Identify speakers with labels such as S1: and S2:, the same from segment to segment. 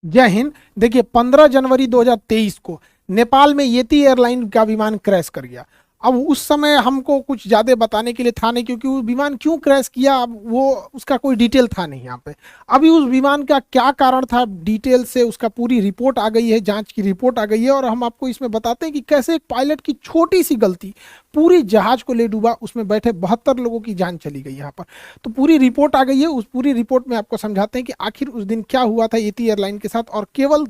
S1: जय हिंद। देखिए 15 जनवरी 2023 को नेपाल में येती एयरलाइन का विमान क्रैश कर गया। अब उस समय हमको कुछ ज्यादा बताने के लिए था नहीं, क्योंकि वो विमान क्यों क्रैश किया अब वो उसका कोई डिटेल था नहीं यहाँ पे। अभी उस विमान का क्या कारण था डिटेल से उसका पूरी रिपोर्ट आ गई है, जांच की रिपोर्ट आ गई है, और हम आपको इसमें बताते हैं कि कैसे एक पायलट की छोटी सी गलती पूरी जहाज को ले डूबा, उसमें बैठे 72 लोगों की जान चली गई यहाँ पर। तो पूरी रिपोर्ट आ गई है, उस पूरी रिपोर्ट में आपको समझाते हैं कि आखिर उस दिन क्या हुआ था येती एयरलाइन के साथ, और केवल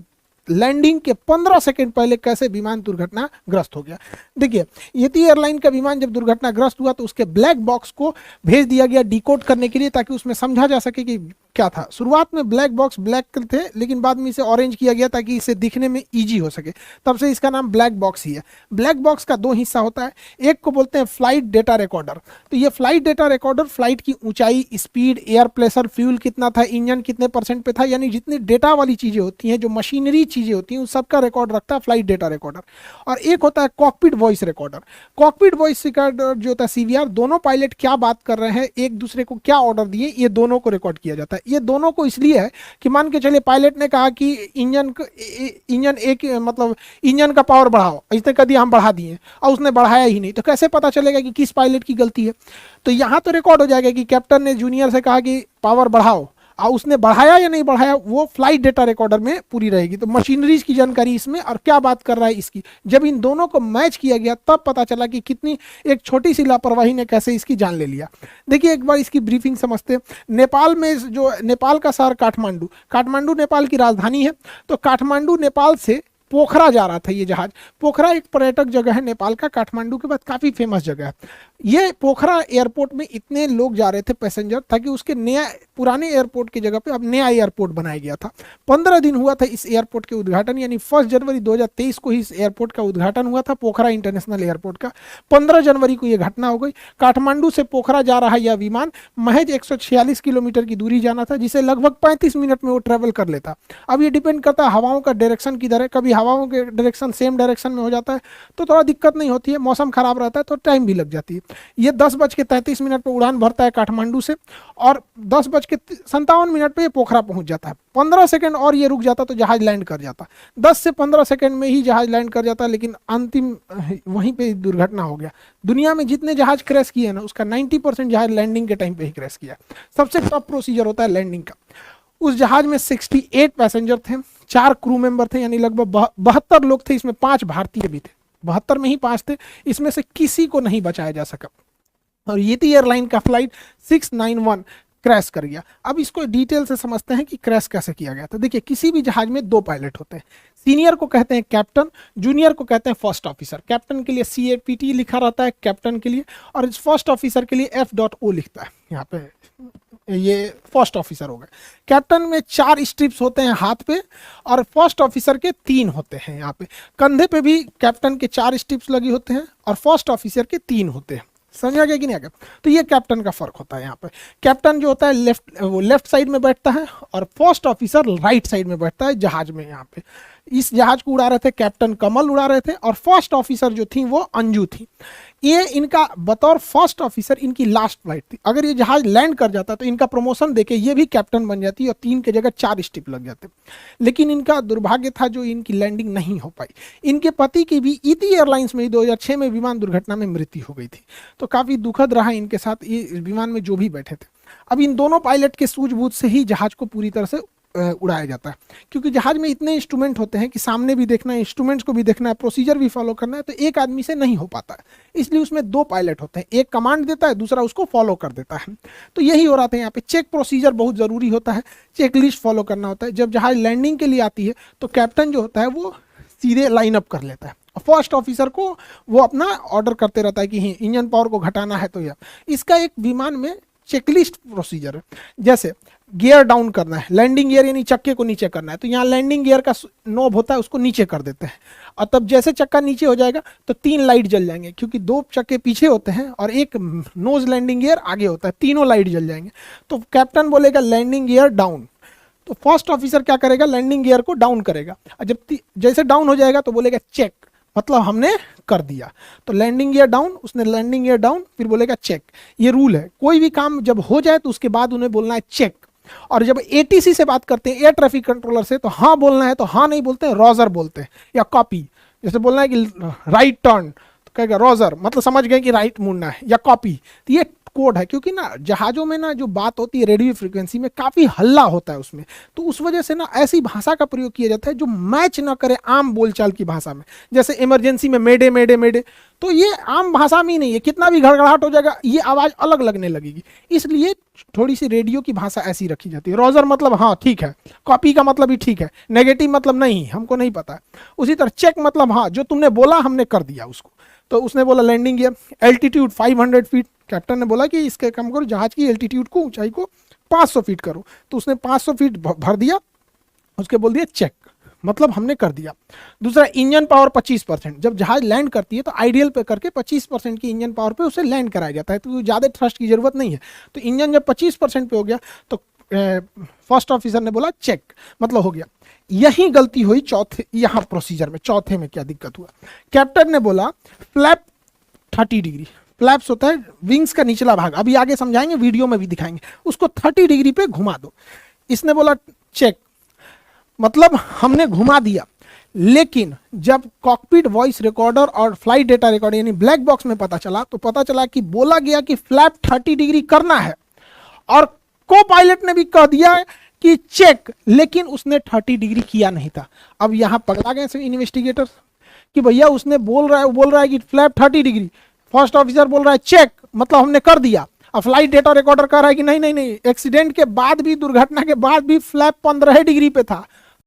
S1: लैंडिंग के 15 सेकंड पहले कैसे विमान दुर्घटनाग्रस्त हो गया। देखिए येती एयरलाइन का विमान जब दुर्घटनाग्रस्त हुआ तो उसके ब्लैक बॉक्स को भेज दिया गया डिकोड करने के लिए, ताकि उसमें समझा जा सके कि क्या था। शुरुआत में ब्लैक बॉक्स ब्लैक थे, लेकिन बाद में इसे ऑरेंज किया गया ताकि इसे दिखने में इजी हो सके, तब से इसका नाम ब्लैक बॉक्स ही है। ब्लैक बॉक्स का दो हिस्सा होता है, एक को बोलते हैं फ्लाइट डेटा रिकॉर्डर। तो ये फ्लाइट डेटा रिकॉर्डर फ्लाइट की ऊंचाई, स्पीड, एयर प्रेशर, फ्यूल कितना था, इंजन कितने परसेंट पे था, यानी जितनी डेटा वाली चीजें होती हैं, जो मशीनरी चीजें होती हैं, उन सबका रिकॉर्ड रखता है फ्लाइट डेटा रिकॉर्डर। और एक होता है cockpit voice recorder. Cockpit voice recorder जो होता है सीवीआर, दोनों पायलट क्या बात कर रहे हैं, एक दूसरे को क्या ऑर्डर दिए, ये दोनों को रिकॉर्ड किया जाता है। ये दोनों को इसलिए है कि मान के चलिए पायलट ने कहा कि इंजन एक मतलब इंजन का पावर बढ़ाओ, इसने कह दिया हम बढ़ा दिए और उसने बढ़ाया ही नहीं, तो कैसे पता चलेगा कि किस पायलट की गलती है। तो यहां तो रिकॉर्ड हो जाएगा कि कैप्टन ने जूनियर से कहा कि पावर बढ़ाओ, और उसने बढ़ाया या नहीं बढ़ाया वो फ्लाइट डेटा रिकॉर्डर में पूरी रहेगी। तो मशीनरीज की जानकारी इसमें, और क्या बात कर रहा है इसकी, जब इन दोनों को मैच किया गया तब पता चला कि कितनी एक छोटी सी लापरवाही ने कैसे इसकी जान ले लिया। देखिए एक बार इसकी ब्रीफिंग समझते हैं। नेपाल में जो नेपाल का शहर काठमांडू, काठमांडू नेपाल की राजधानी है। तो काठमांडू नेपाल से पोखरा जा रहा था ये जहाज। पोखरा एक पर्यटक जगह है नेपाल का, काठमांडू के बाद काफी फेमस जगह है। ये पोखरा एयरपोर्ट में इतने लोग जा रहे थे पैसेंजर, ताकि उसके नया पुराने एयरपोर्ट की जगह पे अब नया एयरपोर्ट बनाया गया था। 15 दिन हुआ था इस एयरपोर्ट के उद्घाटन, यानी 1 जनवरी 2023 को ही इस एयरपोर्ट का उद्घाटन हुआ था, पोखरा इंटरनेशनल एयरपोर्ट का। 15 जनवरी को यह घटना हो गई। काठमांडू से पोखरा जा रहा यह विमान महज 146 किलोमीटर की दूरी जाना था, जिसे लगभग 35 मिनट में वो ट्रेवल कर लेता। अब ये डिपेंड करता है हवाओं का डायरेक्शन किधर है। कभी हवाओं के डायरेक्शन सेम डायरेक्शन में हो जाता है तो थोड़ा दिक्कत नहीं होती है, मौसम खराब रहता है तो टाइम भी लग जाती है। ये 10:33 पर उड़ान भरता है काठमांडू से, और 10:57 पे ये पोखरा पहुंच जाता है। 15 सेकंड और ये रुक जाता तो जहाज लैंड कर जाता। 10 से 15 सेकंड में ही जहाज लैंड कर जाता, लेकिन अंतिम वहीं पे दुर्घटना हो गया। दुनिया में जितने जहाज क्रैश किए ना, उसका 90% जहाज लैंडिंग के टाइम पे ही क्रैश किया। सबसे टफ प्रोसीजर होता है लैंडिंग का। उस जहाज में 68 पैसेंजर थे, 4 क्रू मेंबर थे, यानी लगभग 72 लोग थे। इसमें 5 भारतीय भी थे, 72 में ही 5 थे। इसमें से किसी को नहीं बचाया जा सका, और येती एयरलाइन का फ्लाइट 691 क्रैश कर गया। अब इसको डिटेल से समझते हैं कि क्रैश कैसे किया गया। तो देखिए किसी भी जहाज में 2 पायलट होते हैं। सीनियर को कहते हैं कैप्टन, जूनियर को कहते हैं फर्स्ट ऑफिसर। कैप्टन के लिए CAPT लिखा रहता है कैप्टन के लिए, और इस फर्स्ट ऑफिसर के लिए F.O लिखता है यहाँ पे। ये फर्स्ट ऑफिसर हो गए। कैप्टन में 4 स्ट्रिप्स होते हैं हाथ पे, और फर्स्ट ऑफिसर के 3 होते हैं यहाँ पे। कंधे पे भी कैप्टन के 4 स्ट्रिप्स लगी होते हैं, और फर्स्ट ऑफिसर के 3 होते हैं। समझा गया कि नहीं आ गया? तो ये कैप्टन का फर्क होता है यहाँ पे। कैप्टन जो होता है वो लेफ्ट साइड में बैठता है, और फर्स्ट ऑफिसर राइट साइड में बैठता है जहाज में। यहाँ पे इस जहाज को उड़ा रहे थे कैप्टन कमल उड़ा रहे थे, और फर्स्ट ऑफिसर जो थी वो अंजू थी। ये इनका बतौर फर्स्ट ऑफिसर इनकी लास्ट फ्लाइट थी। अगर ये जहाज लैंड कर जाता तो इनका प्रमोशन देके ये भी कैप्टन बन जाती और 3 के जगह 4 स्टिप लग जाते। लेकिन इनका दुर्भाग्य था जो इनकी लैंडिंग नहीं हो पाई। इनके पति की भी येती एयरलाइंस में 2006 में विमान दुर्घटना में मृत्यु हो गई थी। तो काफी दुखद रहा इनके साथ, ये विमान में जो भी बैठे थे। अब इन दोनों पायलट के सूझबूझ से ही जहाज को पूरी तरह से उड़ाया जाता है, क्योंकि जहाज में इतने इंस्ट्रूमेंट होते हैं कि सामने भी देखना है, इंस्ट्रूमेंट्स को भी देखना है, प्रोसीजर भी फॉलो करना है, तो एक आदमी से नहीं हो पाता है। इसलिए उसमें 2 पायलट होते हैं, एक कमांड देता है, दूसरा उसको फॉलो कर देता है। तो यही हो रहा था यहाँ पे। चेक प्रोसीजर बहुत जरूरी होता है, चेक लिस्ट फॉलो करना होता है। जब जहाज लैंडिंग के लिए आती है तो कैप्टन जो होता है वो सीधे लाइन अप कर लेता है, फर्स्ट ऑफिसर को वो अपना ऑर्डर करते रहता है कि इंजन पावर को घटाना है। तो यह इसका एक विमान में चेकलिस्ट प्रोसीजर है। जैसे गियर डाउन करना है, लैंडिंग गियर यानी चक्के को नीचे करना है, तो यहाँ लैंडिंग गियर का नोब होता है, उसको नीचे कर देते हैं, और तब जैसे चक्का नीचे हो जाएगा तो 3 लाइट जल जाएंगे, क्योंकि 2 चक्के पीछे होते हैं और एक नोज लैंडिंग गियर आगे होता है, तीनों लाइट जल जाएंगे। तो कैप्टन बोलेगा लैंडिंग गियर डाउन, तो फर्स्ट ऑफिसर क्या करेगा, लैंडिंग गियर को डाउन करेगा। जब जैसे डाउन हो जाएगा तो बोलेगा चेक, मतलब हमने कर दिया। तो लैंडिंग गियर डाउन, उसने लैंडिंग गियर डाउन, फिर बोलेगा चेक। ये रूल है, कोई भी काम जब हो जाए तो उसके बाद उन्हें बोलना है चेक। और जब एटीसी से बात करते हैं, एयर ट्रैफिक कंट्रोलर से, तो हाँ बोलना है तो हाँ नहीं बोलते हैं, रोजर बोलते हैं, या कॉपी। जैसे बोलना है कि राइट टर्न तो कहेगा रोजर, मतलब समझ गए कि राइट मुड़ना है, या कॉपी। तो ये कोड है, क्योंकि ना जहाज़ों में ना जो बात होती है रेडियो फ्रीक्वेंसी में काफ़ी हल्ला होता है उसमें, तो उस वजह से ना ऐसी भाषा का प्रयोग किया जाता है जो मैच ना करे आम बोलचाल की भाषा में। जैसे इमरजेंसी में मेडे मेडे मेडे, तो ये आम भाषा में ही नहीं है, कितना भी घड़घड़ाहट हो जाएगा ये आवाज़ अलग लगने लगेगी, इसलिए थोड़ी सी रेडियो की भाषा ऐसी रखी जाती है। रोजर मतलब हाँ ठीक है, कॉपी का मतलब भी ठीक है, नेगेटिव मतलब नहीं हमको नहीं पता। उसी तरह चेक मतलब हाँ जो तुमने बोला हमने कर दिया उसको। तो उसने बोला landing gear, altitude 500 feet, captain ने बोला कि इसके कम करो, जहाज की एल्टीट्यूड को, ऊंचाई को 500 फीट करो, तो उसने 500 फीट भर दिया, उसके बोल दिया चेक, मतलब हमने कर दिया। दूसरा इंजन पावर 25%, जब जहाज लैंड करती है तो आइडियल पे करके 25% की इंजन पावर पे उसे लैंड कराया जाता है, तो ज़्यादा थ्रस्ट की जरूरत नहीं है। तो इंजन जब 25% पे हो गया तो फर्स्ट ऑफिसर ने बोला चेक, मतलब हो गया। यही गलती हुई चौथे, यहाँ प्रोसीजर में चौथे में क्या दिक्कत हुआ, कैप्टन ने बोला फ्लैप 30 डिग्री, फ्लैप्स होता है विंग्स का निचला भाग, अभी आगे समझाएंगे, वीडियो में भी दिखाएंगे, उसको 30 डिग्री पे घुमा दो। इसने बोला चेक, मतलब हमने घुमा दिया। लेकिन जब कॉकपिट वॉइस रिकॉर्डर और फ्लाइट डेटा रिकॉर्डर यानी ब्लैक बॉक्स में पता चला, तो पता चला कि बोला गया कि फ्लैप 30 डिग्री करना है, और को पायलट ने भी कह दिया कि चेक, लेकिन उसने 30 डिग्री किया नहीं था। अब यहां पकड़ा गए इन्वेस्टिगेटर कि भैया उसने बोल रहा है कि फ्लैप 30 डिग्री, फर्स्ट ऑफिसर बोल रहा है चेक, मतलब हमने कर दिया। अब फ्लाइट डेटा रिकॉर्डर कह रहा है कि नहीं नहीं नहीं, एक्सीडेंट के बाद भी, दुर्घटना के बाद भी फ्लैप 15 डिग्री पे था,